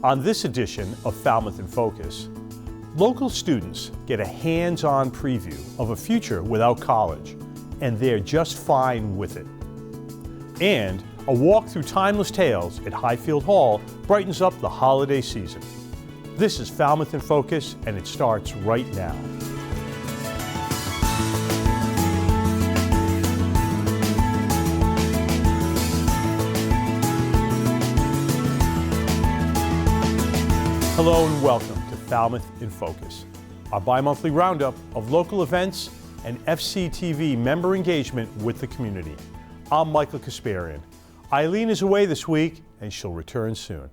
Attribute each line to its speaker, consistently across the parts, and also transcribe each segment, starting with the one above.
Speaker 1: On this edition of Falmouth in Focus, local students get a hands-on preview of a future without college, and they're just fine with it. And a walk through timeless tales at Highfield Hall brightens up the holiday season. This is Falmouth in Focus, and it starts right now. Hello and welcome to Falmouth in Focus, our bi-monthly roundup of local events and FCTV member engagement with the community. I'm Michael Kasparian. Eileen is away this week and she'll return soon.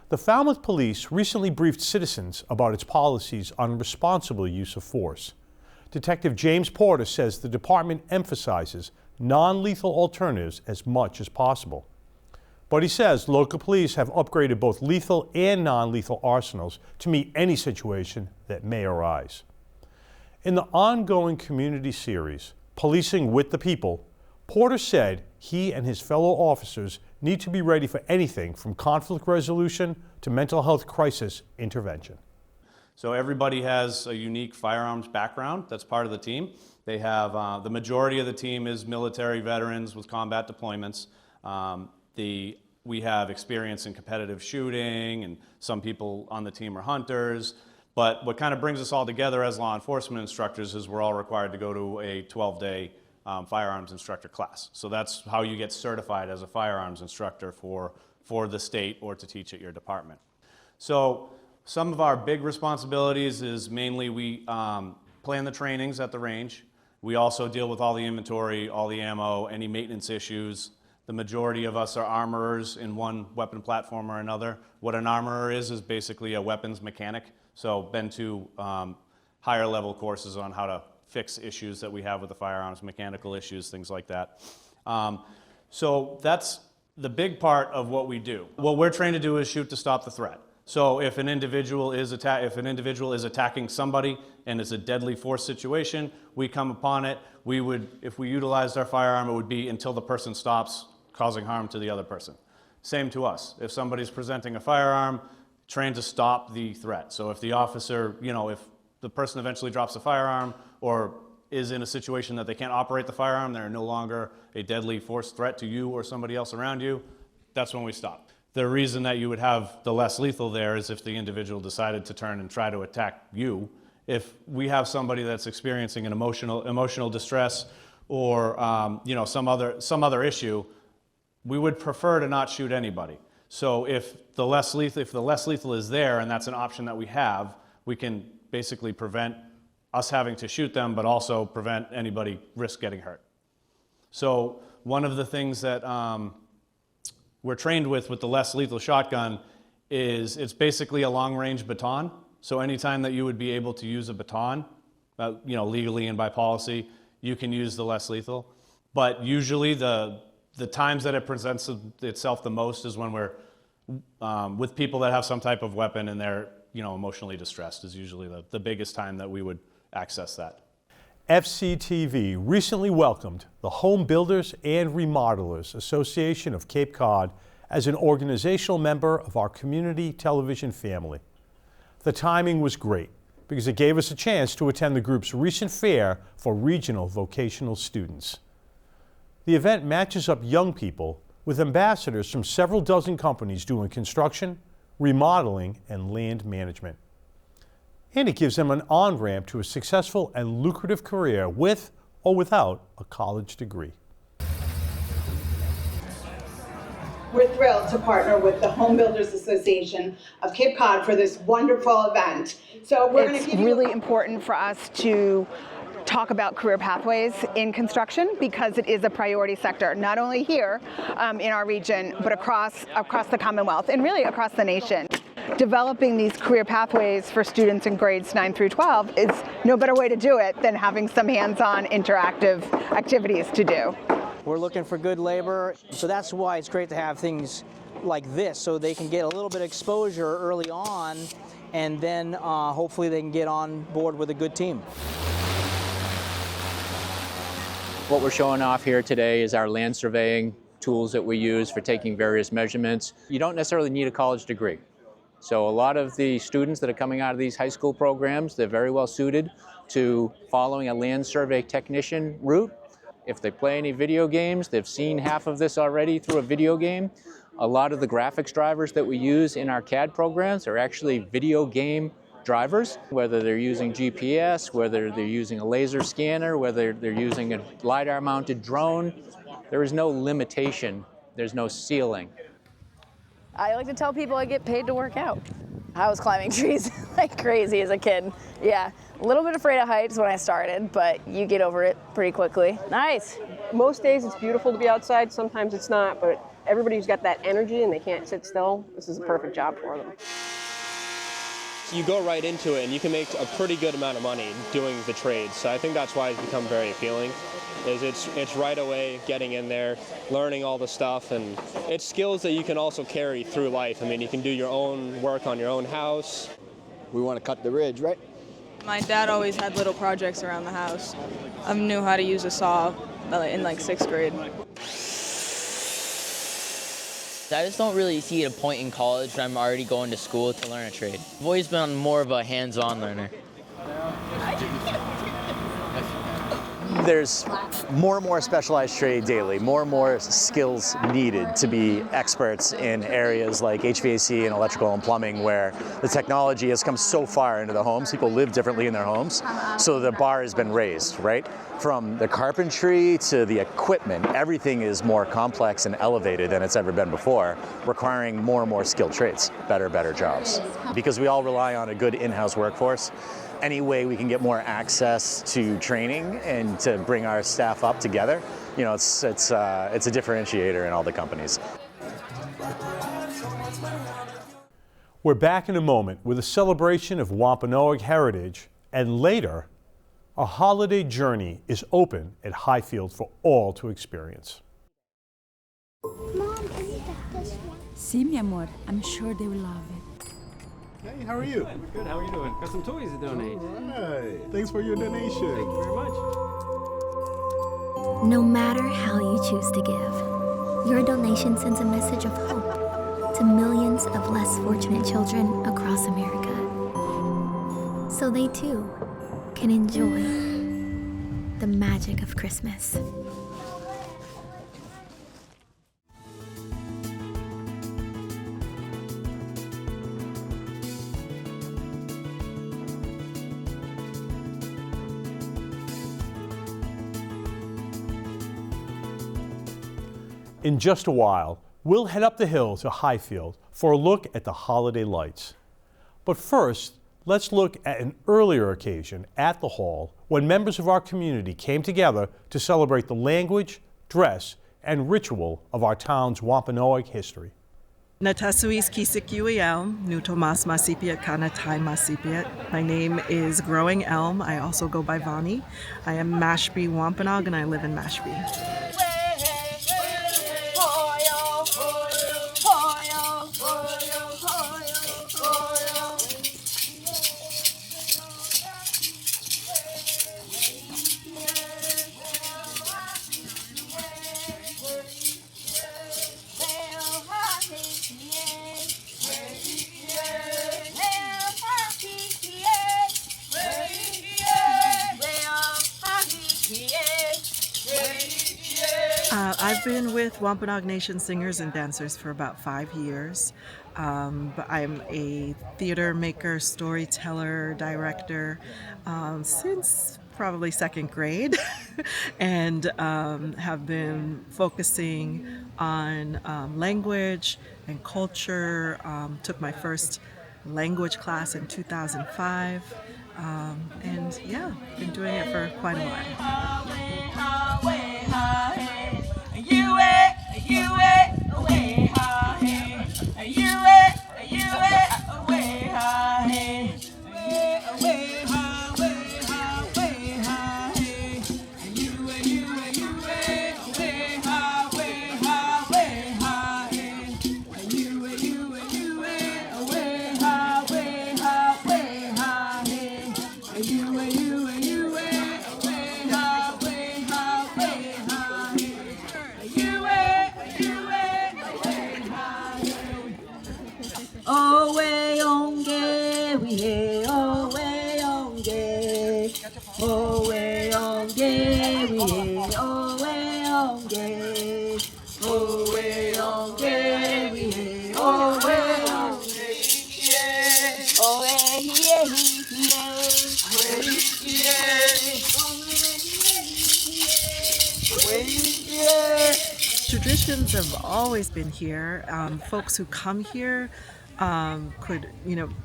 Speaker 1: The Falmouth Police recently briefed citizens about its policies on responsible use of force. Detective James Porter says the department emphasizes non-lethal alternatives as much as possible. But he says local police have upgraded both lethal and non-lethal arsenals to meet any situation that may arise. In the ongoing community series, Policing with the People, Porter said he and his fellow officers need to be ready for anything from conflict resolution to mental health crisis intervention.
Speaker 2: So everybody has a unique firearms background that's part of the team. They have, the majority of the team is military veterans with combat deployments. We have experience in competitive shooting, and some people on the team are hunters. But what kind of brings us all together as law enforcement instructors is we're all required to go to a 12-day firearms instructor class. So that's how you get certified as a firearms instructor for the state or to teach at your department. So some of our big responsibilities is mainly we plan the trainings at the range. We also deal with all the inventory, all the ammo, any maintenance issues. The majority of us are armorers in one weapon platform or another. What an armorer is basically a weapons mechanic. So been to higher level courses on how to fix issues that we have with the firearms, mechanical issues, things like that. So that's the big part of what we do. What we're trained to do is shoot to stop the threat. So if an individual is attacking somebody and it's a deadly force situation, we come upon it. We would, if we utilized our firearm, it would be until the person stops causing harm to the other person. Same to us. If somebody's presenting a firearm, trained to stop the threat. So if the officer, if the person eventually drops the firearm or is in a situation that they can't operate the firearm, they're no longer a deadly force threat to you or somebody else around you, that's when we stop. The reason that you would have the less lethal there is if the individual decided to turn and try to attack you. If we have somebody that's experiencing an emotional distress or some other issue, we would prefer to not shoot anybody. So if the less lethal is there and that's an option that we have, we can basically prevent us having to shoot them, but also prevent anybody risk getting hurt. So one of the things that we're trained with the less lethal shotgun is it's basically a long-range baton. So anytime that you would be able to use a baton, legally and by policy, you can use the less lethal. But usually the times that it presents itself the most is when we're with people that have some type of weapon and they're emotionally distressed is usually the biggest time that we would access that.
Speaker 1: FCTV recently welcomed the Home Builders and Remodelers Association of Cape Cod as an organizational member of our community television family. The timing was great because it gave us a chance to attend the group's recent fair for regional vocational students. The event matches up young people with ambassadors from several dozen companies doing construction, remodeling, and land management. And it gives them an on-ramp to a successful and lucrative career with or without a college degree.
Speaker 3: We're thrilled to partner with the Home Builders Association of Cape Cod for this wonderful event. So
Speaker 4: it's really important for us to talk about career pathways in construction because it is a priority sector, not only here in our region, but across the Commonwealth and really across the nation. Developing these career pathways for students in grades 9 through 12 is no better way to do it than having some hands-on interactive activities to do.
Speaker 5: We're looking for good labor, so that's why it's great to have things like this so they can get a little bit of exposure early on and then hopefully they can get on board with a good team.
Speaker 6: What we're showing off here today is our land surveying tools that we use for taking various measurements. You don't necessarily need a college degree. So a lot of the students that are coming out of these high school programs, they're very well suited to following a land survey technician route. If they play any video games, they've seen half of this already through a video game. A lot of the graphics drivers that we use in our CAD programs are actually video game drivers, whether they're using GPS, whether they're using a laser scanner, whether they're using a LiDAR-mounted drone. There is no limitation, there's no ceiling.
Speaker 7: I like to tell people I get paid to work out. I was climbing trees like crazy as a kid. Yeah, a little bit afraid of heights when I started, but you get over it pretty quickly. Nice.
Speaker 8: Most days it's beautiful to be outside, sometimes it's not, but everybody who's got that energy and they can't sit still, this is a perfect job for them.
Speaker 9: You go right into it and you can make a pretty good amount of money doing the trades. So I think that's why it's become very appealing. It's right away getting in there, learning all the stuff, and it's skills that you can also carry through life. I mean, you can do your own work on your own house.
Speaker 10: We want to cut the ridge, right?
Speaker 11: My dad always had little projects around the house. I knew how to use a saw in like 6th grade.
Speaker 12: I just don't really see a point in college when I'm already going to school to learn a trade. I've always been more of a hands-on learner.
Speaker 13: There's more and more specialized trade daily, more and more skills needed to be experts in areas like HVAC and electrical and plumbing, where the technology has come so far into the homes. People live differently in their homes, so the bar has been raised, right? From the carpentry to the equipment, everything is more complex and elevated than it's ever been before, requiring more and more skilled trades, better jobs. Because we all rely on a good in-house workforce, any way we can get more access to training and to bring our staff up together, you know, it's a differentiator in all the companies.
Speaker 1: We're back in a moment with a celebration of Wampanoag heritage, and later, a holiday journey is open at Highfield for all to experience.
Speaker 14: Mom, can you get this one? Si, mi amor. I'm sure they will love it.
Speaker 15: Hey, how are you?
Speaker 16: Good, how are you doing? Got some toys to donate.
Speaker 15: All right. Thanks for your donation.
Speaker 16: Thank you very much.
Speaker 17: No matter how you choose to give, your donation sends a message of hope to millions of less fortunate children across America, so they too can enjoy the magic of Christmas.
Speaker 1: In just a while, we'll head up the hill to Highfield for a look at the holiday lights. But first, let's look at an earlier occasion at the Hall when members of our community came together to celebrate the language, dress, and ritual of our town's Wampanoag history.
Speaker 18: Natasuis Kisikiuiel, Nu Tomas Masipiat Kana Tai Masipiat. My name is Growing Elm. I also go by Vani. I am Mashpee Wampanoag and I live in Mashpee. I've been with Wampanoag Nation Singers and Dancers for about 5 years. But I'm a theater maker, storyteller, director since probably 2nd grade and have been focusing on language and culture. Took my first language class in 2005 and yeah, been doing it for quite a while.
Speaker 19: Owe onge, we he owe onge. Owe onge, we he owe onge. Owe onge, we he owe onge. Owe hiye
Speaker 18: Traditions have always been here. Folks who come here could,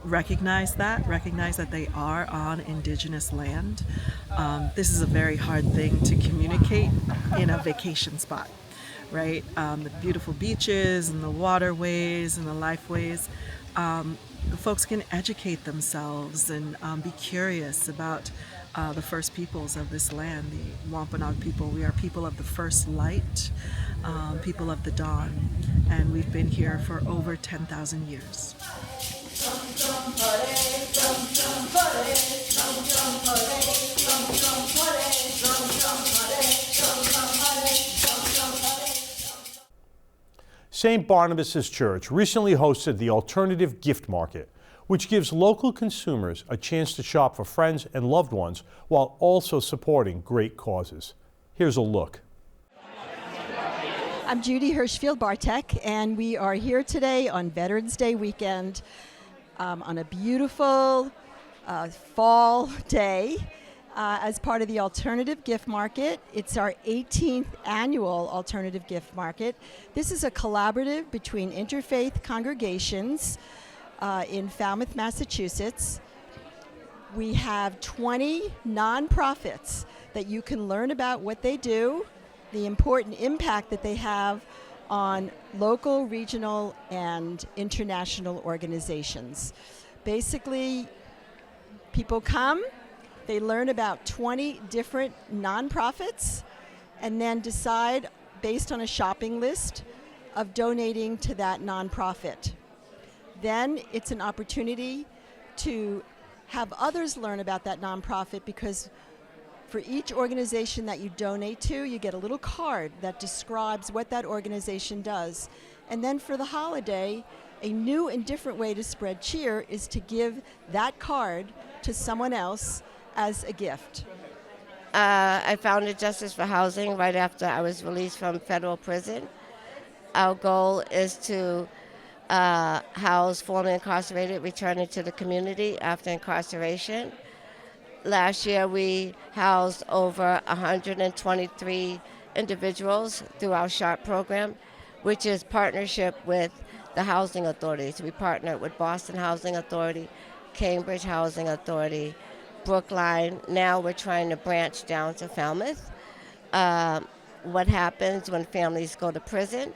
Speaker 18: recognize that they are on indigenous land. This is a very hard thing to communicate in a vacation spot, right? The beautiful beaches and the waterways and the lifeways. Folks can educate themselves and be curious about the first peoples of this land, the Wampanoag people. We are people of the first light, people of the dawn, and we've been here for over 10,000 years.
Speaker 1: St. Barnabas' Church recently hosted the Alternative Gift Market, which gives local consumers a chance to shop for friends and loved ones while also supporting great causes. Here's a look.
Speaker 20: I'm Judy Hirschfield-Bartek, and we are here today on Veterans Day weekend on a beautiful fall day as part of the Alternative Gift Market. It's our 18th annual Alternative Gift Market. This is a collaborative between interfaith congregations in Falmouth, Massachusetts. We have 20 nonprofits that you can learn about what they do, the important impact that they have on local, regional, and international organizations. Basically, people come, they learn about 20 different nonprofits, and then decide, based on a shopping list, of donating to that nonprofit. Then it's an opportunity to have others learn about that nonprofit, because for each organization that you donate to, you get a little card that describes what that organization does. And then for the holiday, a new and different way to spread cheer is to give that card to someone else as a gift.
Speaker 21: I founded Justice for Housing right after I was released from federal prison. Our goal is to house formerly incarcerated returning to the community after incarceration. Last year we housed over 123 individuals through our SHARP program, which is partnership with the housing authorities. We partnered with Boston Housing Authority, Cambridge Housing Authority, Brookline. Now we're trying to branch down to Falmouth. What happens when families go to prison?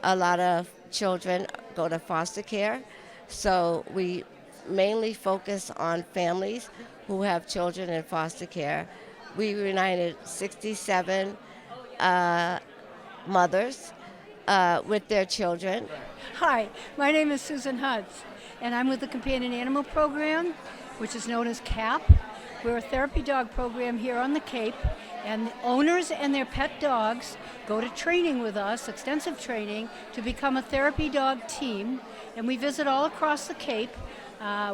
Speaker 21: A lot of children go to foster care, so we mainly focus on families who have children in foster care. We reunited 67 mothers with their children.
Speaker 22: Hi, my name is Susan Hudds, and I'm with the Companion Animal Program, which is known as CAP. We're a therapy dog program here on the Cape, and owners and their pet dogs go to training with us, extensive training, to become a therapy dog team, and we visit all across the Cape.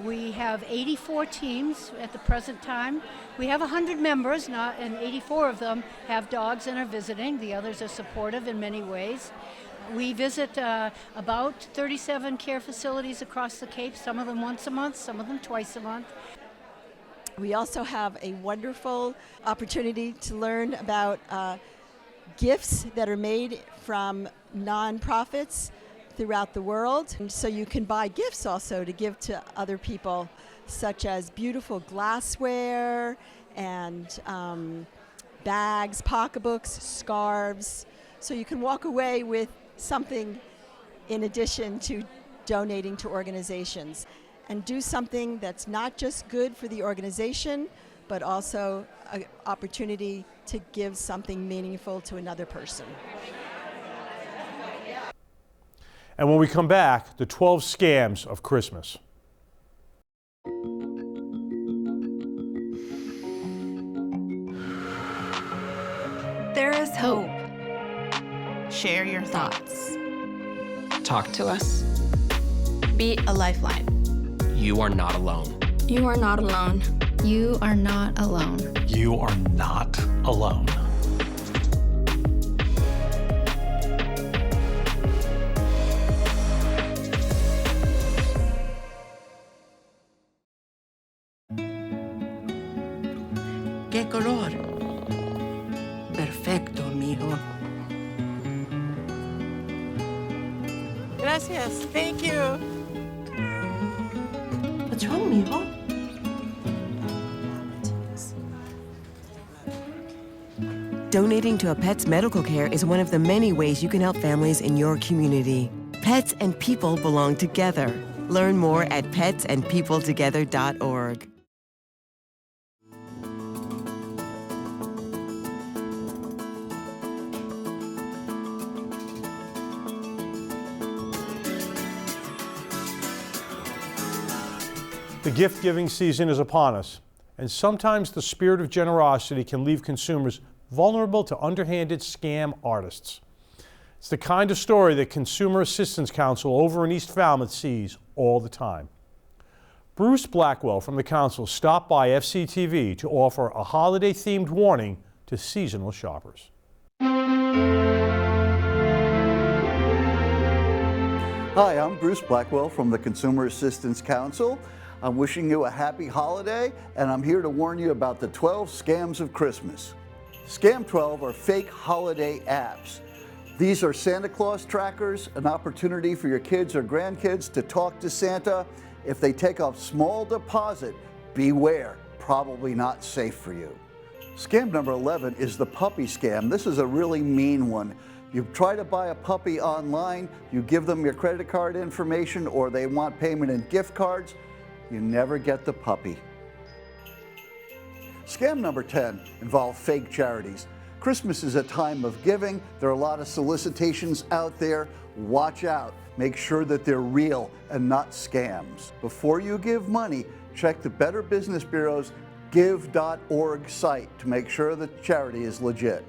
Speaker 22: We have 84 teams at the present time. We have 100 members, and 84 of them have dogs and are visiting. The others are supportive in many ways. We visit about 37 care facilities across the Cape, some of them once a month, some of them twice a month.
Speaker 20: We also have a wonderful opportunity to learn about gifts that are made from nonprofits throughout the world. And so you can buy gifts also to give to other people, such as beautiful glassware and bags, pocketbooks, scarves. So you can walk away with something in addition to donating to organizations, and do something that's not just good for the organization, but also an opportunity to give something meaningful to another person.
Speaker 1: And when we come back, the 12 scams of Christmas.
Speaker 23: There is hope. Share your thoughts.
Speaker 24: Talk to us.
Speaker 23: Be a lifeline.
Speaker 2: You are not alone.
Speaker 23: You are not alone.
Speaker 3: You are not alone.
Speaker 2: You are not alone.
Speaker 4: ¿Qué color? Perfecto, amigo.
Speaker 24: Gracias. Thank you.
Speaker 4: What's wrong, mijo?
Speaker 25: Donating to a pet's medical care is one of the many ways you can help families in your community. Pets and people belong together. Learn more at petsandpeopletogether.org.
Speaker 1: The gift-giving season is upon us, and sometimes the spirit of generosity can leave consumers vulnerable to underhanded scam artists. It's the kind of story that Consumer Assistance Council over in East Falmouth sees all the time. Bruce Blackwell from the council stopped by FCTV to offer a holiday-themed warning to seasonal shoppers.
Speaker 26: Hi, I'm Bruce Blackwell from the Consumer Assistance Council. I'm wishing you a happy holiday, and I'm here to warn you about the 12 scams of Christmas. Scam 12 are fake holiday apps. These are Santa Claus trackers, an opportunity for your kids or grandkids to talk to Santa. If they take a small deposit, beware, probably not safe for you. Scam number 11 is the puppy scam. This is a really mean one. You try to buy a puppy online, you give them your credit card information, or they want payment in gift cards. You never get the puppy. Scam number 10 involves fake charities. Christmas is a time of giving. There are a lot of solicitations out there. Watch out. Make sure that they're real and not scams. Before you give money, check the Better Business Bureau's give.org site to make sure the charity is legit.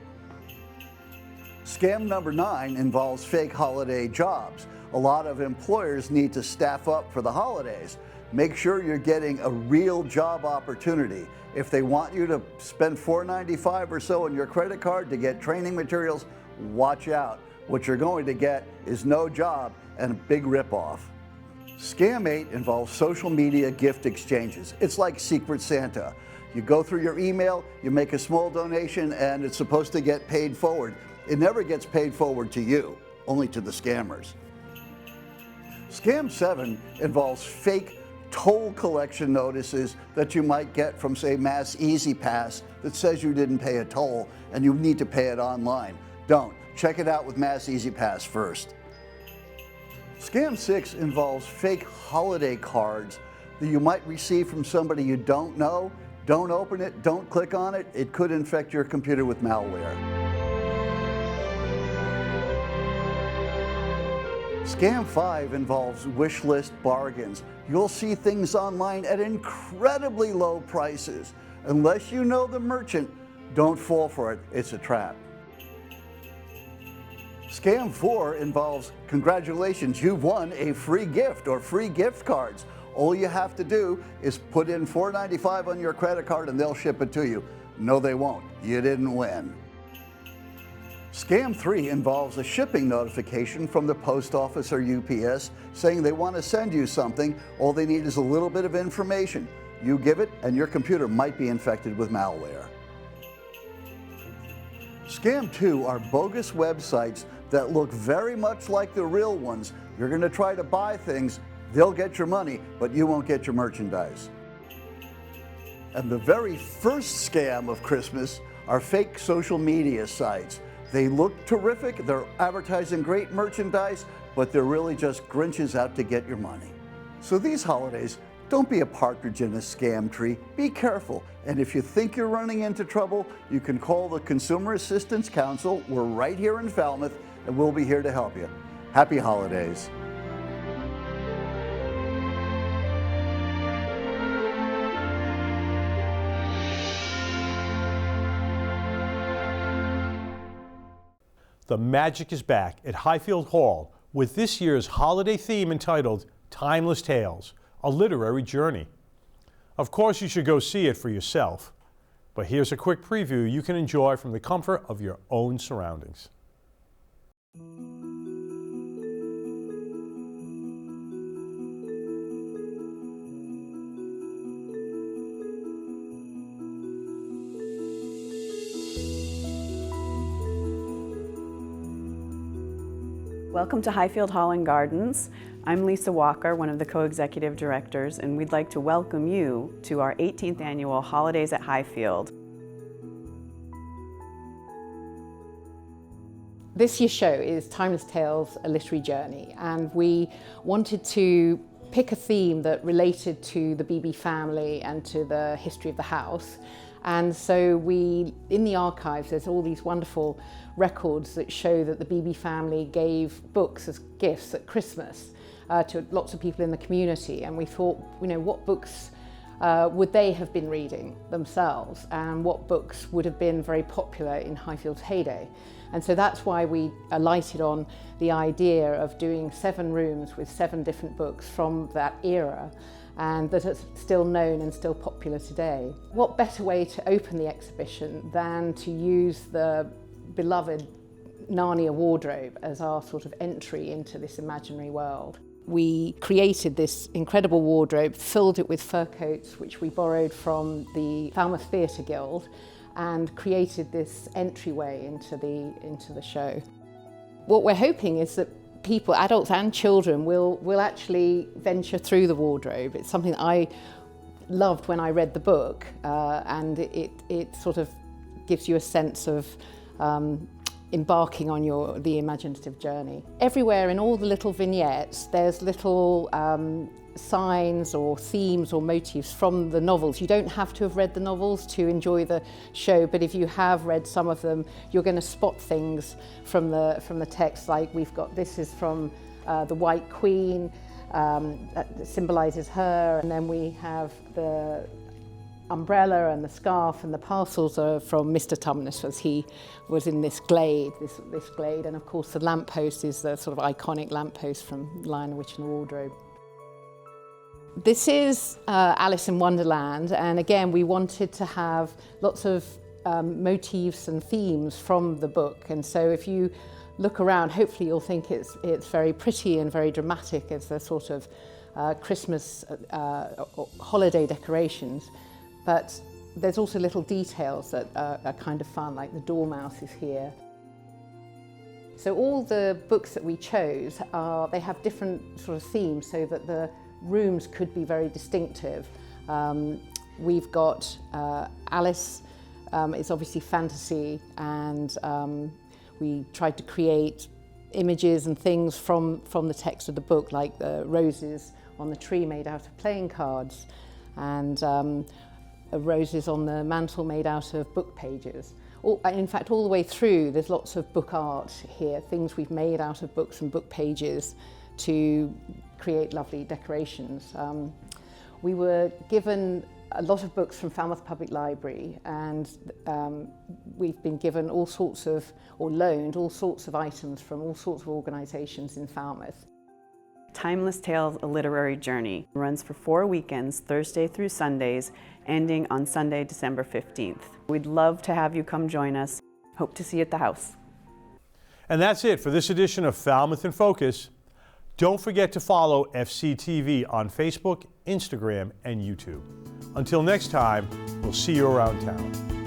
Speaker 26: Scam number 9 involves fake holiday jobs. A lot of employers need to staff up for the holidays. Make sure you're getting a real job opportunity. If they want you to spend $4.95 or so on your credit card to get training materials, watch out. What you're going to get is no job and a big ripoff. Scam 8 involves social media gift exchanges. It's like Secret Santa. You go through your email, you make a small donation, and it's supposed to get paid forward. It never gets paid forward to you, only to the scammers. Scam 7 involves fake toll collection notices that you might get from, say, Mass Easy Pass that says you didn't pay a toll and you need to pay it online. Don't. Check it out with Mass Easy Pass first. Scam 6 involves fake holiday cards that you might receive from somebody you don't know. Don't open it, don't click on it. It could infect your computer with malware. Scam 5 involves wish list bargains. You'll see things online at incredibly low prices. Unless you know the merchant, don't fall for it. It's a trap. Scam 4 involves, congratulations, you've won a free gift or free gift cards. All you have to do is put in $4.95 on your credit card and they'll ship it to you. No, they won't. You didn't win. Scam 3 involves a shipping notification from the post office or UPS saying they want to send you something. All they need is a little bit of information. You give it and your computer might be infected with malware. Scam 2 are bogus websites that look very much like the real ones. You're going to try to buy things, they'll get your money, but you won't get your merchandise. And the very first scam of Christmas are fake social media sites. They look terrific, they're advertising great merchandise, but they're really just Grinches out to get your money. So these holidays, don't be a partridge in a scam tree. Be careful. And if you think you're running into trouble, you can call the Consumer Assistance Council. We're right here in Falmouth, and we'll be here to help you. Happy holidays.
Speaker 1: The magic is back at Highfield Hall with this year's holiday theme entitled Timeless Tales, a literary journey. Of course, you should go see it for yourself, but here's a quick preview you can enjoy from the comfort of your own surroundings.
Speaker 5: Welcome to Highfield Hall and Gardens. I'm Lisa Walker, one of the co-executive directors, and we'd like to welcome you to our 18th annual Holidays at Highfield.
Speaker 6: This year's show is Timeless Tales, a literary journey, and we wanted to pick a theme that related to the Beebe family and to the history of the house. And so in the archives, there's all these wonderful records that show that the Beebe family gave books as gifts at Christmas to lots of people in the community. And we thought, what books would they have been reading themselves, and what books would have been very popular in Highfield's heyday. And so that's why we alighted on the idea of doing 7 rooms with 7 different books from that era, and that are still known and still popular today. What better way to open the exhibition than to use the beloved Narnia wardrobe as our sort of entry into this imaginary world. We created this incredible wardrobe, filled it with fur coats, which we borrowed from the Falmouth Theatre Guild, and created this entryway into the show. What we're hoping is that people, adults and children, will actually venture through the wardrobe. It's something that I loved when I read the book, and it sort of gives you a sense of embarking on the imaginative journey. Everywhere in all the little vignettes, there's little signs or themes or motifs from the novels. You don't have to have read the novels to enjoy the show, but if you have read some of them, you're going to spot things from the text. Like this is from the White Queen, that symbolises her, and then we have the umbrella and the scarf, and the parcels are from Mr. Tumnus, as he was in this glade, this glade, and of course the lamppost is the sort of iconic lamppost from Lion, the Witch and the Wardrobe. This is Alice in Wonderland, and again we wanted to have lots of motifs and themes from the book, and so if you look around, hopefully you'll think it's very pretty and very dramatic as the sort of Christmas holiday decorations. But there's also little details that are kind of fun, like the dormouse is here. So all the books that we chose, they have different sort of themes so that the rooms could be very distinctive. We've got Alice, it's obviously fantasy, and we tried to create images and things from the text of the book, like the roses on the tree made out of playing cards, and roses on the mantle made out of book pages. In fact, all the way through, there's lots of book art here, things we've made out of books and book pages to create lovely decorations. We were given a lot of books from Falmouth Public Library, and we've been given all sorts of, or loaned all sorts of items from all sorts of organisations in Falmouth.
Speaker 5: Timeless Tales, a literary journey, runs for 4 weekends, Thursday through Sundays, ending on Sunday, December 15th. We'd love to have you come join us. Hope to see you at the house.
Speaker 1: And that's it for this edition of Falmouth in Focus. Don't forget to follow FCTV on Facebook, Instagram, and YouTube. Until next time, we'll see you around town.